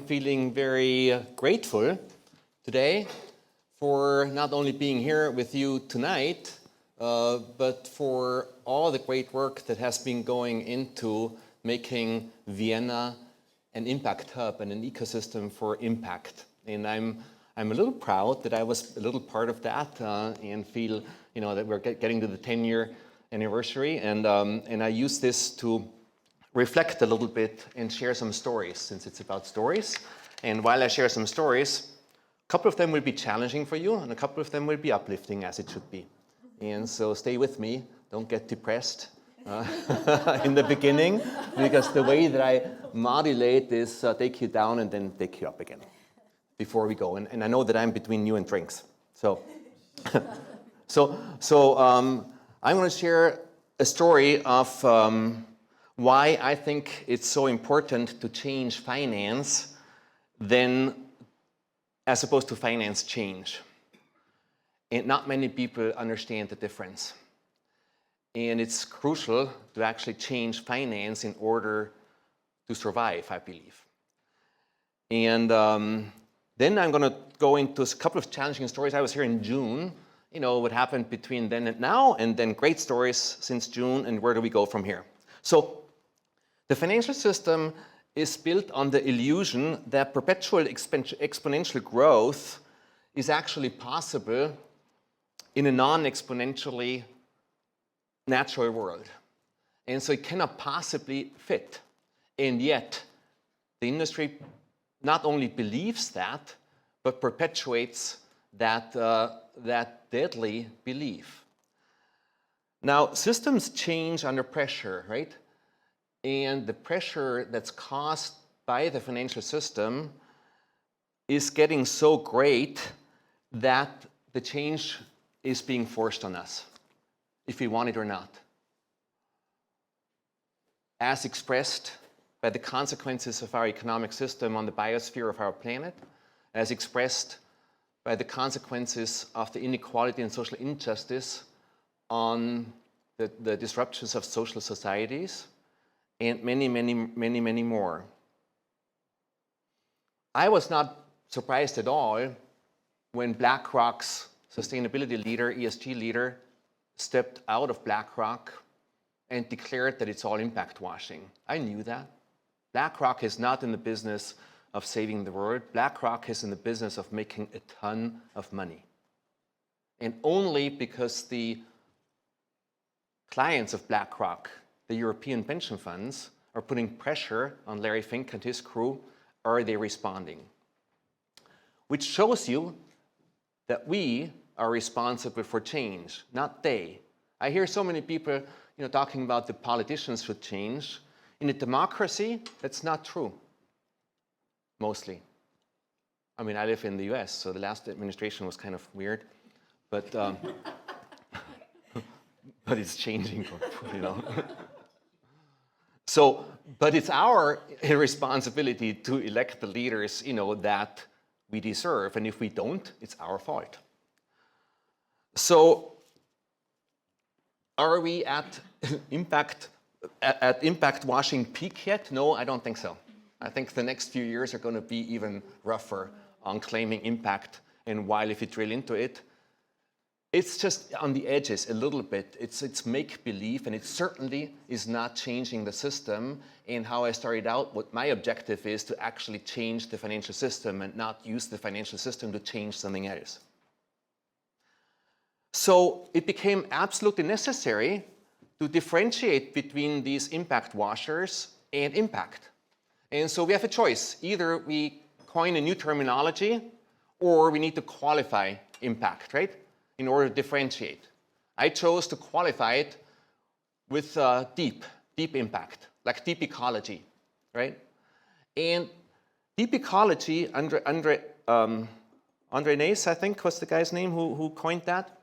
feeling very grateful today for not only being here with you tonight, but for all the great work that has been going into making Vienna an impact hub and an ecosystem for impact. And I'm a little proud that I was a little part of that and feel, that we're getting to the 10-year anniversary. And I use this to reflect a little bit and share some stories, since it's about stories. And while I share some stories, a couple of them will be challenging for you, and a couple of them will be uplifting, as it should be. And so stay with me. Don't get depressed in the beginning, because the way that I modulate is take you down and then take you up again before we go. And I know that I'm between you and drinks. So, I'm going to share a story of why I think it's so important to change finance as opposed to finance change. And not many people understand the difference. And it's crucial to actually change finance in order to survive, I believe. And then I'm going to go into a couple of challenging stories. I was here in June, what happened between then and now, and then great stories since June, and where do we go from here? So the financial system is built on the illusion that perpetual exponential growth is actually possible in a non-exponentially natural world. And so it cannot possibly fit. And yet, the industry not only believes that, but perpetuates that deadly belief. Now, systems change under pressure, right? And the pressure that's caused by the financial system is getting so great that the change is being forced on us, if we want it or not. As expressed by the consequences of our economic system on the biosphere of our planet, as expressed by the consequences of the inequality and social injustice on the disruptions of social societies, and many, many, many, many more. I was not surprised at all when BlackRock's sustainability leader, ESG leader, stepped out of BlackRock and declared that it's all impact washing. I knew that. BlackRock is not in the business of saving the world. BlackRock is in the business of making a ton of money. And only because the clients of BlackRock, the European pension funds, are putting pressure on Larry Fink and his crew, are they responding? Which shows you that we are responsible for change, not they. I hear so many people talking about the politicians should change. In a democracy, that's not true, mostly. I mean, I live in the US, so the last administration was kind of weird, but but it's changing, So, but it's our responsibility to elect the leaders, that we deserve, and if we don't, it's our fault. So, are we at impact washing peak yet? No, I don't think so. I think the next few years are going to be even rougher on claiming impact. And while if you drill into it, it's just on the edges a little bit. It's make-believe, and it certainly is not changing the system. And how I started out, what my objective is to actually change the financial system and not use the financial system to change something else. So it became absolutely necessary to differentiate between these impact washers and impact. And so we have a choice. Either we coin a new terminology, or we need to qualify impact, right? In order to differentiate. I chose to qualify it with deep impact, like deep ecology, right? And deep ecology, Andre Nace, I think was the guy's name who coined that.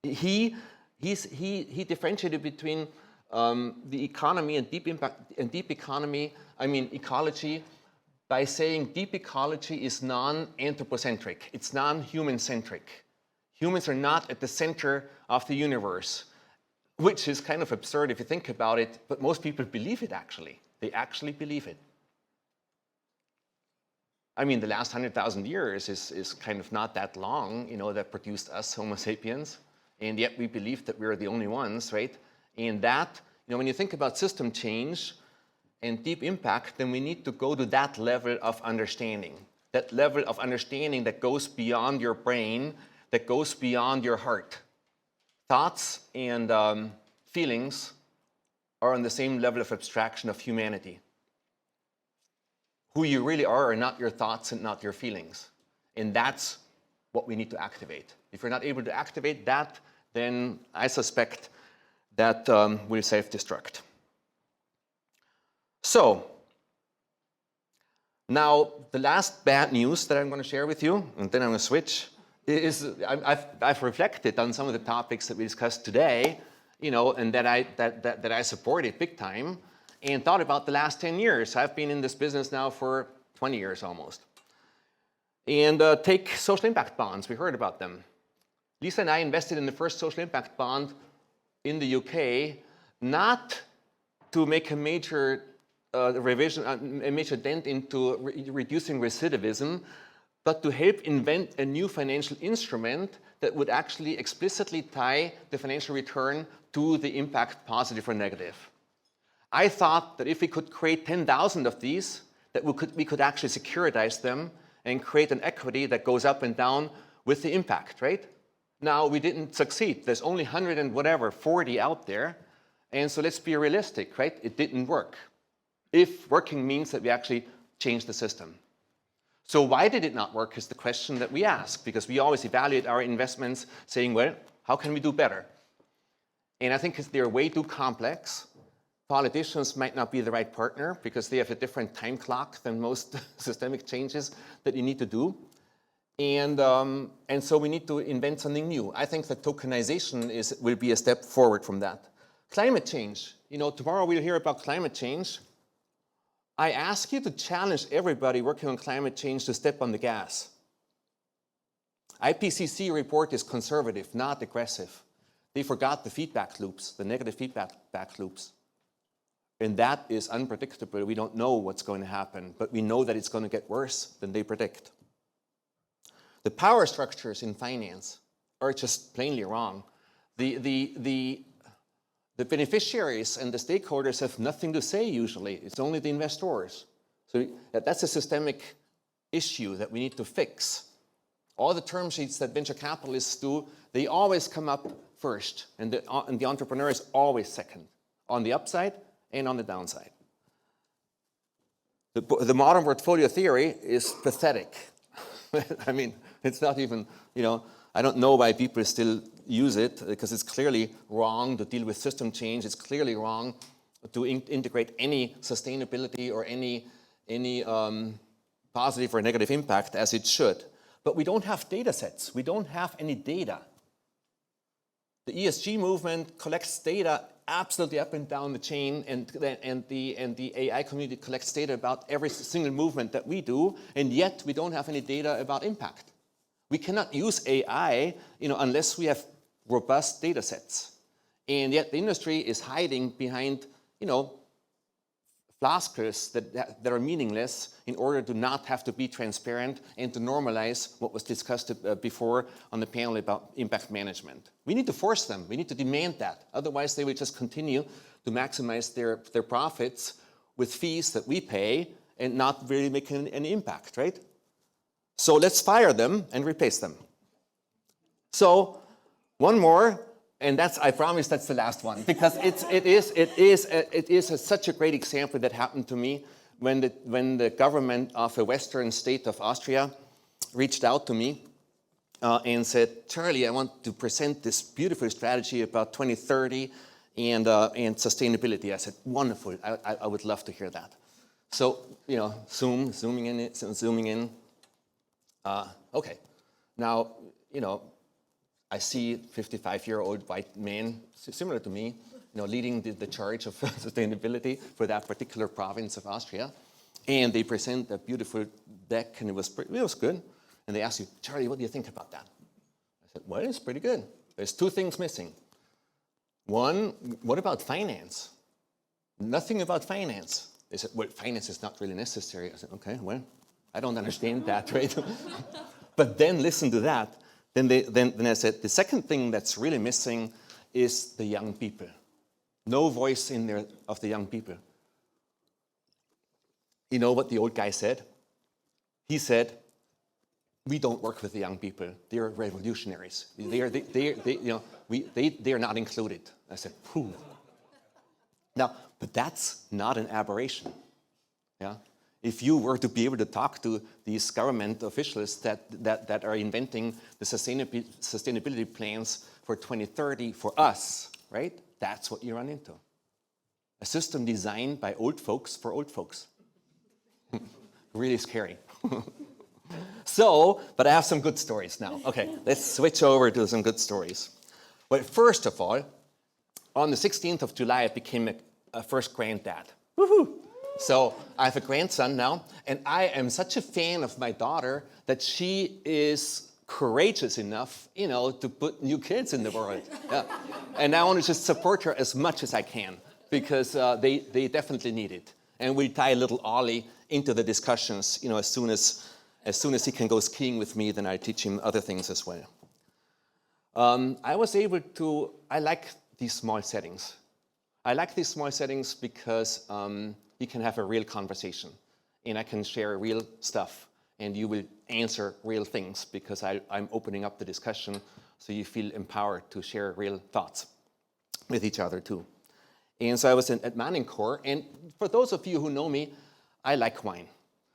He differentiated between the economy and deep impact and deep economy. I mean ecology, by saying deep ecology is non-anthropocentric. It's non-human centric. Humans are not at the center of the universe, which is kind of absurd if you think about it, but most people believe it actually. They actually believe it. I mean, the last 100,000 years is kind of not that long, that produced us, Homo sapiens. And yet we believe that we're the only ones, right? And that, when you think about system change and deep impact, then we need to go to that level of understanding. That level of understanding that goes beyond your brain, that goes beyond your heart. Thoughts and feelings are on the same level of abstraction of humanity. Who you really are not your thoughts and not your feelings. And that's what we need to activate. If we're not able to activate that, then I suspect that we'll self-destruct. So, now the last bad news that I'm going to share with you, and then I'm going to switch, is I've reflected on some of the topics that we discussed today, and that I supported big time, and thought about the last 10 years. I've been in this business now for 20 years almost. And take social impact bonds. We heard about them. Lisa and I invested in the first social impact bond in the UK, not to make a major revision, a major dent into reducing recidivism, but to help invent a new financial instrument that would actually explicitly tie the financial return to the impact, positive or negative. I thought that if we could create 10,000 of these, that we could actually securitize them and create an equity that goes up and down with the impact, right? Now, we didn't succeed. There's only 100 and whatever, 40 out there. And so let's be realistic, right? It didn't work. If working means that we actually change the system. So why did it not work is the question that we ask, because we always evaluate our investments saying, well, how can we do better? And I think they're way too complex. Politicians might not be the right partner because they have a different time clock than most systemic changes that you need to do. And so we need to invent something new. I think that tokenization will be a step forward from that. Climate change. Tomorrow we'll hear about climate change. I ask you to challenge everybody working on climate change to step on the gas. IPCC report is conservative, not aggressive. They forgot the feedback loops, the negative feedback loops. And that is unpredictable. We don't know what's going to happen, but we know that it's going to get worse than they predict. The power structures in finance are just plainly wrong. The beneficiaries and the stakeholders have nothing to say usually. It's only the investors. So that's a systemic issue that we need to fix. All the term sheets that venture capitalists do, they always come up first, and the entrepreneur is always second, on the upside and on the downside. The modern portfolio theory is pathetic. I mean, it's not even, I don't know why people still use it, because it's clearly wrong to deal with system change. It's clearly wrong to integrate any sustainability or any positive or negative impact as it should. But we don't have data sets. We don't have any data. The ESG movement collects data absolutely up and down the chain, and the AI community collects data about every single movement that we do, and yet we don't have any data about impact. We cannot use AI, unless we have robust data sets. And yet the industry is hiding behind, floskers that are meaningless in order to not have to be transparent and to normalize what was discussed before on the panel about impact management. We need to force them. We need to demand that. Otherwise, they will just continue to maximize their profits with fees that we pay and not really making any impact, right? So let's fire them and replace them. So one more, and I promise that's the last one, because it is such a great example that happened to me when the government of a Western state of Austria reached out to me and said, Charlie, I want to present this beautiful strategy about 2030 and sustainability. I said, wonderful, I would love to hear that. So, zooming in. Okay, now, I see 55-year-old white man, similar to me, leading the charge of sustainability for that particular province of Austria. And they present a beautiful deck, and it was good. And they ask you, Charlie, what do you think about that? I said, well, it's pretty good. There's two things missing. One, what about finance? Nothing about finance. They said, well, finance is not really necessary. I said, okay, well, I don't understand that, right? But then listen to that. Then I said, the second thing that's really missing is the young people. No voice in there of the young people. You know what the old guy said? He said, we don't work with the young people. They're revolutionaries. They are not included. I said, phew. Now, but that's not an aberration. Yeah? If you were to be able to talk to these government officials that are inventing the sustainability plans for 2030 for us, right? That's what you run into. A system designed by old folks for old folks. Really scary. So, but I have some good stories now. Okay, let's switch over to some good stories. Well, first of all, on the 16th of July, I became a first granddad. Woohoo! So I have a grandson now, and I am such a fan of my daughter that she is courageous enough, to put new kids in the world. Yeah. And I want to just support her as much as I can, because they definitely need it. And we'll tie a little Ollie into the discussions, as soon as he can go skiing with me, then I'll teach him other things as well. I like these small settings. I like these small settings because you can have a real conversation, and I can share real stuff, and you will answer real things because I'm opening up the discussion, so you feel empowered to share real thoughts with each other too. And so I was at Manning-Corps, and for those of you who know me, I like wine,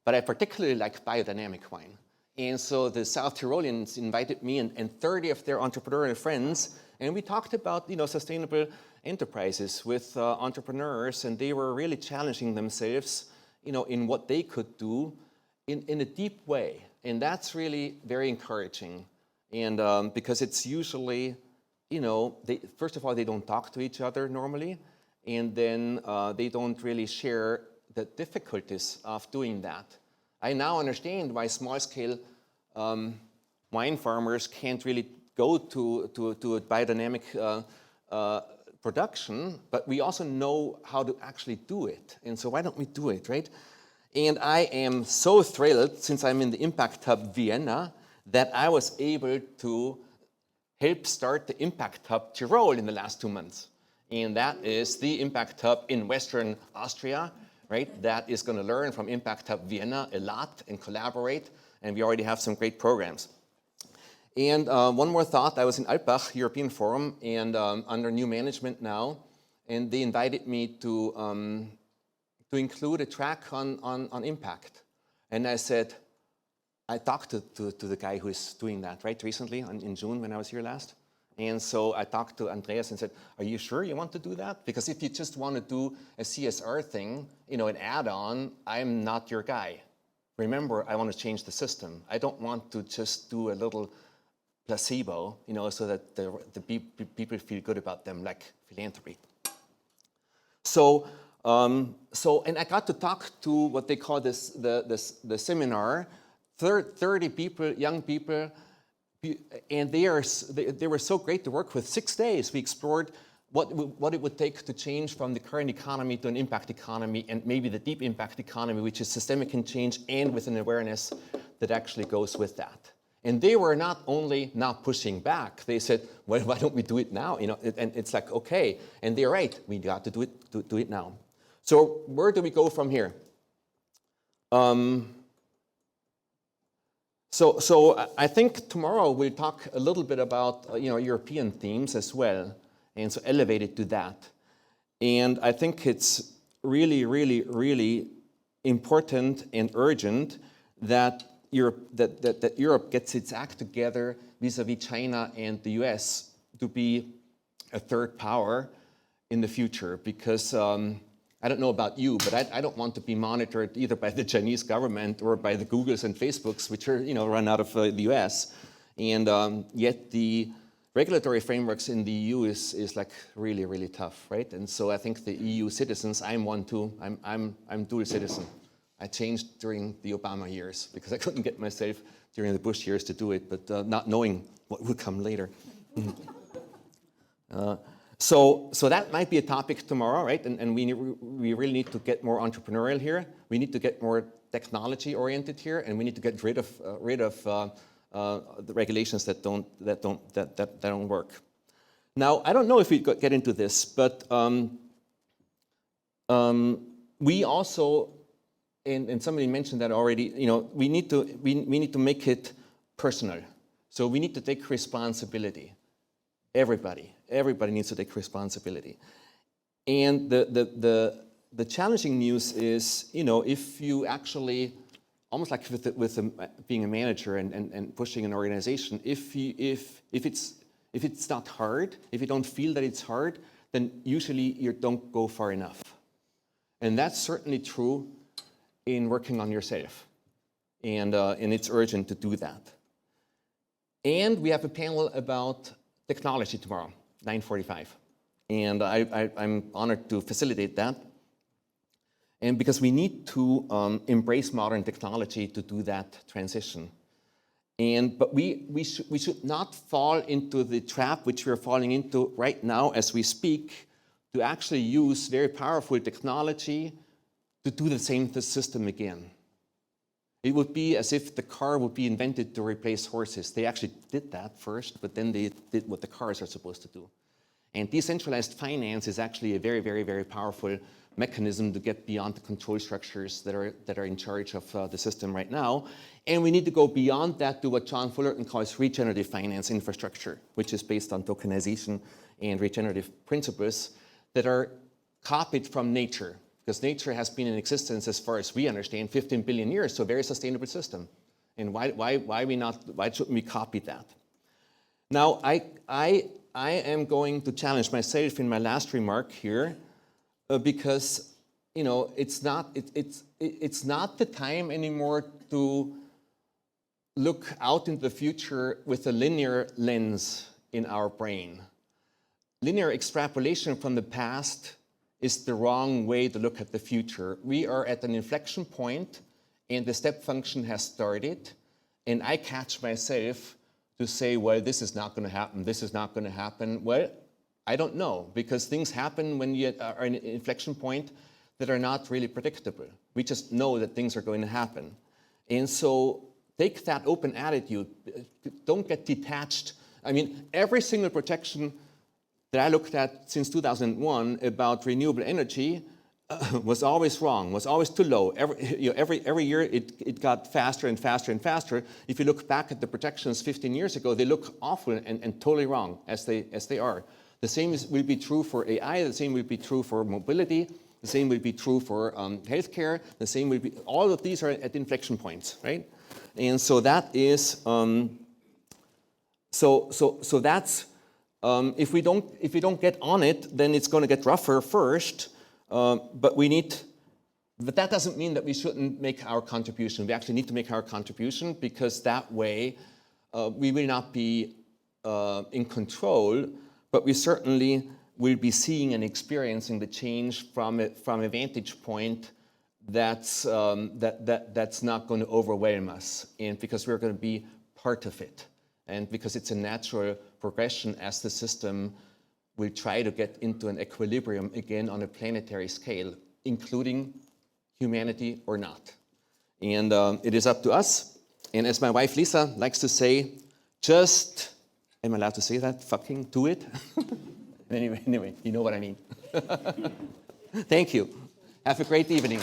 but I particularly like biodynamic wine. And so the South Tyroleans invited me and 30 of their entrepreneurial friends, and we talked about sustainable enterprises with entrepreneurs, and they were really challenging themselves in what they could do in a deep way. And that's really very encouraging. And because it's usually, first of all, they don't talk to each other normally, and then they don't really share the difficulties of doing that. I now understand why small-scale wine farmers can't really go to a biodynamic production, but we also know how to actually do it. And so why don't we do it, right? And I am so thrilled, since I'm in the Impact Hub Vienna, that I was able to help start the Impact Hub Tyrol in the last 2 months. And that is the Impact Hub in Western Austria, right? That is going to learn from Impact Hub Vienna a lot and collaborate, and we already have some great programs. And one more thought, I was in Alpbach European Forum, and under new management now, and they invited me to include a track on impact. And I said, I talked to the guy who is doing that, right, recently, in June when I was here last. And so I talked to Andreas and said, are you sure you want to do that? Because if you just want to do a CSR thing, an add-on, I'm not your guy. Remember, I want to change the system. I don't want to just do a little placebo, so that the people feel good about them, like philanthropy. So and I got to talk to what they call the seminar, 30 people, young people, and they were so great to work with. 6 days we explored what it would take to change from the current economy to an impact economy, and maybe the deep impact economy, which is systemic in change and with an awareness that actually goes with that. And they were not only not pushing back, they said, well, why don't we do it now? And it's like, okay, and they're right, we got to do it now. So where do we go from here? So I think tomorrow we'll talk a little bit about European themes as well, and so elevate it to that. And I think it's really, really, really important and urgent that Europe gets its act together vis-a-vis China and the US to be a third power in the future, because I don't know about you, but I don't want to be monitored either by the Chinese government or by the Googles and Facebooks, which are run out of the US. And yet the regulatory frameworks in the EU is like really, really tough, right? And so I think the EU citizens, I'm one too, I'm dual citizen. I changed during the Obama years because I couldn't get myself during the Bush years to do it, but not knowing what would come later. So that might be a topic tomorrow, right? And we really need to get more entrepreneurial here. We need to get more technology-oriented here, and we need to get rid of the regulations that don't work. Now, I don't know if we get into this, but we also, and somebody mentioned that already. We need to make it personal. So we need to take responsibility. Everybody needs to take responsibility. And the challenging news is, if you actually, almost like with being a manager and pushing an organization, if it's not hard, if you don't feel that it's hard, then usually you don't go far enough. And that's certainly true in working on yourself. And it's urgent to do that. And we have a panel about technology tomorrow, 9:45. And I'm honored to facilitate that. And because we need to embrace modern technology to do that transition. But we should not fall into the trap which we're falling into right now as we speak, to actually use very powerful technology to do the same system again. It would be as if the car would be invented to replace horses. They actually did that first, but then they did what the cars are supposed to do. And decentralized finance is actually a very, very, very powerful mechanism to get beyond the control structures that are in charge of the system right now. And we need to go beyond that to what John Fullerton calls regenerative finance infrastructure, which is based on tokenization and regenerative principles that are copied from nature. Because nature has been in existence, as far as we understand, 15 billion years, so a very sustainable system. And why shouldn't we copy that? Now, I am going to challenge myself in my last remark here, because it's not the time anymore to look out into the future with a linear lens in our brain. Linear extrapolation from the past is the wrong way to look at the future. We are at an inflection point, and the step function has started, and I catch myself to say, well, this is not going to happen, this is not going to happen. Well, I don't know, because things happen when you are in an inflection point that are not really predictable. We just know that things are going to happen. And so take that open attitude. Don't get detached. I mean, every single projection that I looked at since 2001 about renewable energy was always wrong, was always too low. Every year it got faster and faster and faster. If you look back at the projections 15 years ago, they look awful and totally wrong, as they are. The same will be true for AI, the same will be true for mobility, the same will be true for healthcare, the same will be, all of these are at inflection points, right? And so that is, so that's, if we don't get on it, then it's going to get rougher first. But that doesn't mean that we shouldn't make our contribution. We actually need to make our contribution, because that way we will not be in control, but we certainly will be seeing and experiencing the change from a vantage point that's not going to overwhelm us, and because we're going to be part of it, and because it's a natural progression as the system will try to get into an equilibrium again on a planetary scale, including humanity or not. And it is up to us. And as my wife Lisa likes to say, just, am I allowed to say that? Fucking do it. Anyway, you know what I mean. Thank you. Have a great evening.